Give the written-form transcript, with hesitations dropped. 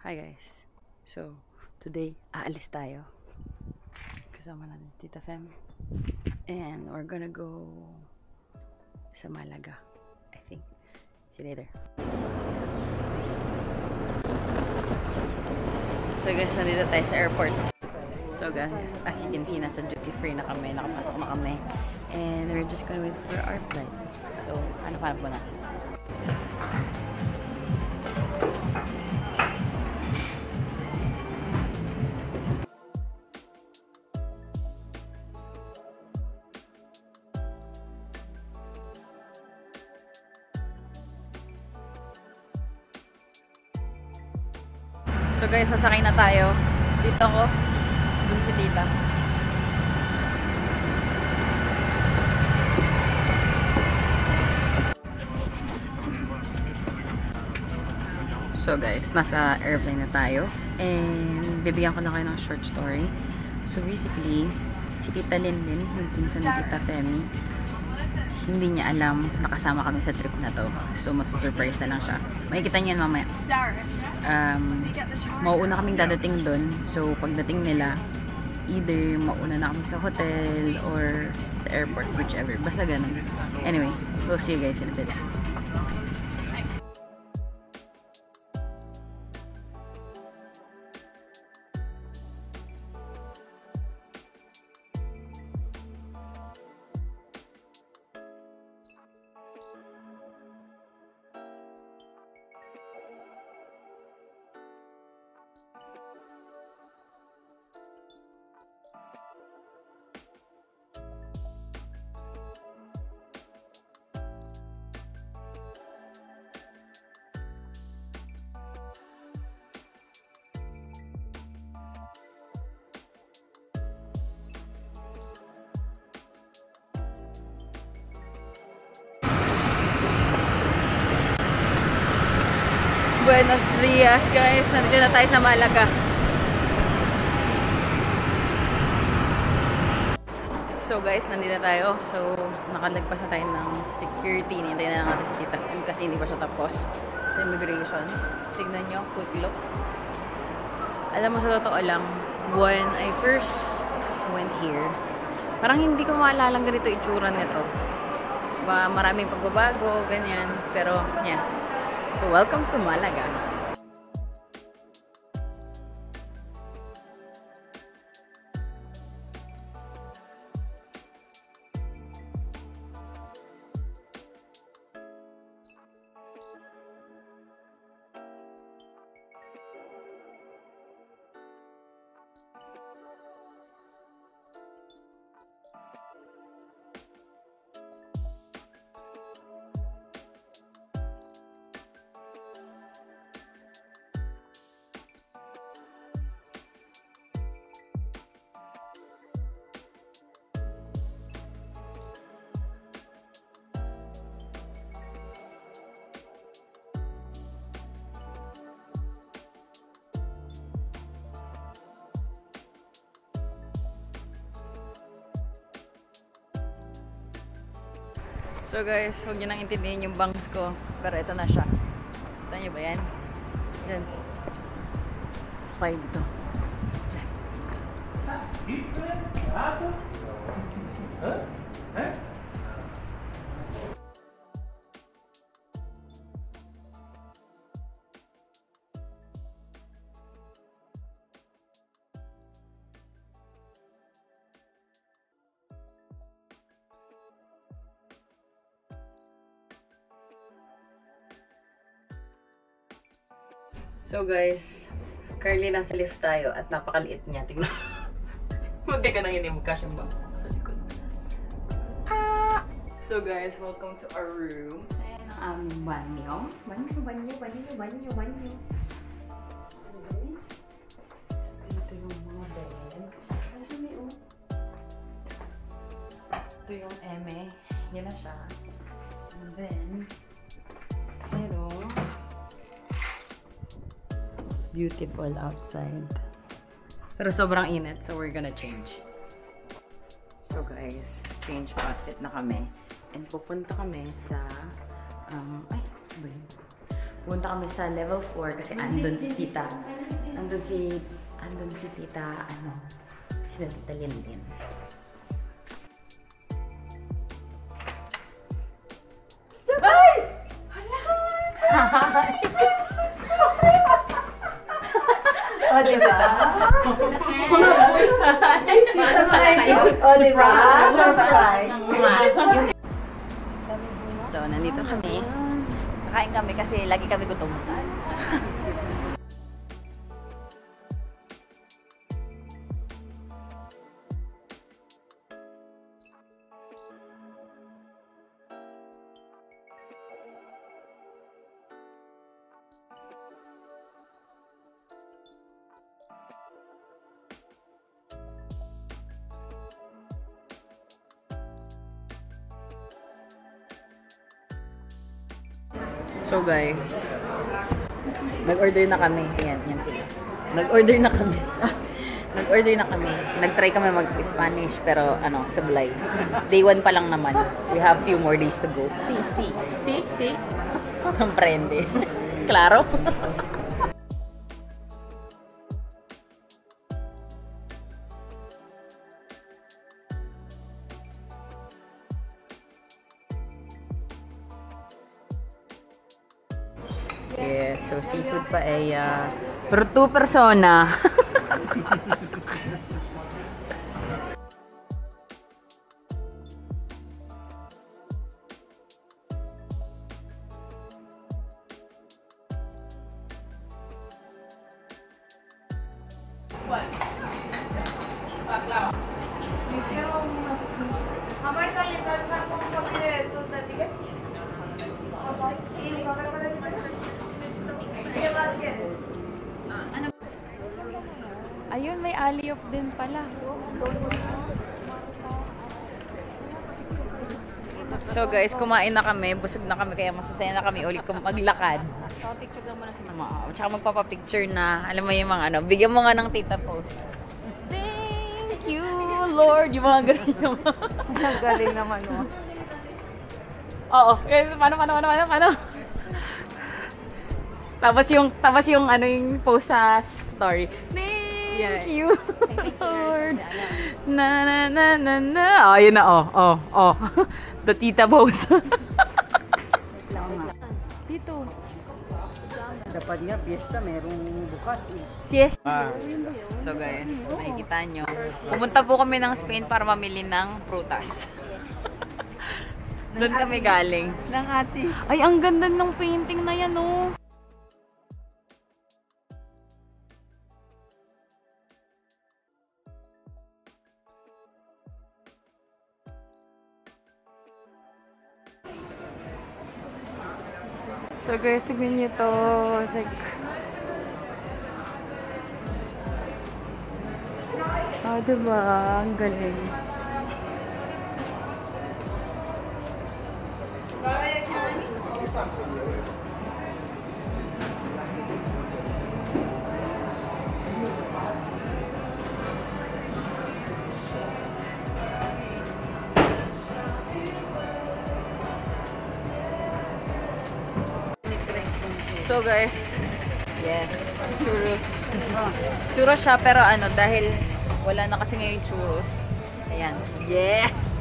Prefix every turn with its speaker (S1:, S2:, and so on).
S1: Hi guys. So, today, aalis tayo. Kasama natin si Tita Fem. And we're gonna go sa Malaga, I think. See you later. So guys, nandito tayo sa airport. So guys, as you can see, nasa duty free na kami. Nakapasok na kami. And we're just gonna wait for our flight. So, hanap-hanap muna. So guys, sasakay na tayo. Dito ako. Dun si Tita. So guys, nasa airplane na tayo. And bibigyan ko na kayo ng short story. So basically, si Tita Linlin, yung pinsan ni Tita Femi, hindi niya alam nakasama kami sa trip na to. So masusurprise na lang siya. Makikita niyo yan mamaya. Mauuna kaming dadating doon. So pagdating nila, either mauna na kami sa hotel or sa airport, whichever. Basta ganun. Anyway, we'll see you guys in a bit. Buenos dias guys, nandito na tayo sa Malaga. So guys, nandito na tayo. So nakalagpas na tayo ng security. Hintayin na lang natin si Tita Fem kasi hindi pa siya tapos sa immigration. Tignan nyo, quick look. Alam mo, sa totoo lang, when I first went here, parang hindi ko maalalang ganito itsura nito. Maraming pagbabago, ganyan. Pero yan. So, welcome to Malaga. So guys, huwag nyo nang intindihin yung bangs ko. Pero ito na siya. Kita nyo ba yan? Diyan. Sakay dito. Diyan. So guys, currently nasa lift tayo at napakaliit niya. Tingnan. Munti ka nang hindi magkasya ba sa likod. Ah! So guys, welcome to our room. Ayan ang aming banyo. Banyo. Ito yung mga bed. Ito yung eme. Yan na siya. And then, beautiful outside. Pero sobrang init, so we're gonna change. So guys, change outfit na kami. And pupunta kami sa ay, Punta kami sa level 4 kasi andun si tita. Andun si tita, si tita Linlin. Sabay!
S2: O, diba? O, diba? Surprise!
S1: So, nandito kami. Kakain kami kasi lagi kami gutom. So guys, nag-order na kami. Ayan, yan sila. Nag-order na kami. Nag-order na kami. Nag-try kami mag-Spanish pero sablay. Day 1 pa lang naman. We have few more days to go. Si. Comprende. Claro? Yes, so seafood paella. Per 2 persona. Ayun, may alley-off din pala. So guys, kumain na kami. Busog na kami kaya masasaya na kami ulit maglakad.
S2: Picture lang muna si Mama.
S1: Tsaka magpapapicture na. Alam mo yung mga bigyan mo nga ng tita post. Thank you, Lord. Yung mga ganun yung
S2: Galing naman, oh.
S1: Oo. Paano? Tapos yung yung post sa story. Thank you, Lord. Na. Oh, yun na, oh. The tita pose. Dito.
S2: Dapat nga, fiesta, merong bukas eh.
S1: Yes. So guys, makikita nyo. Pumunta po kami ng Spain para mamili ng prutas. Doon kami galing.
S2: Ng ate.
S1: Ay, ang ganda ng painting na yan, oh. So guys, tignan nyo to. Like, diba? Ang galing. So guys, yes, churros. Churros siya pero dahil wala na kasi ngayon churros. Ayan. Yes!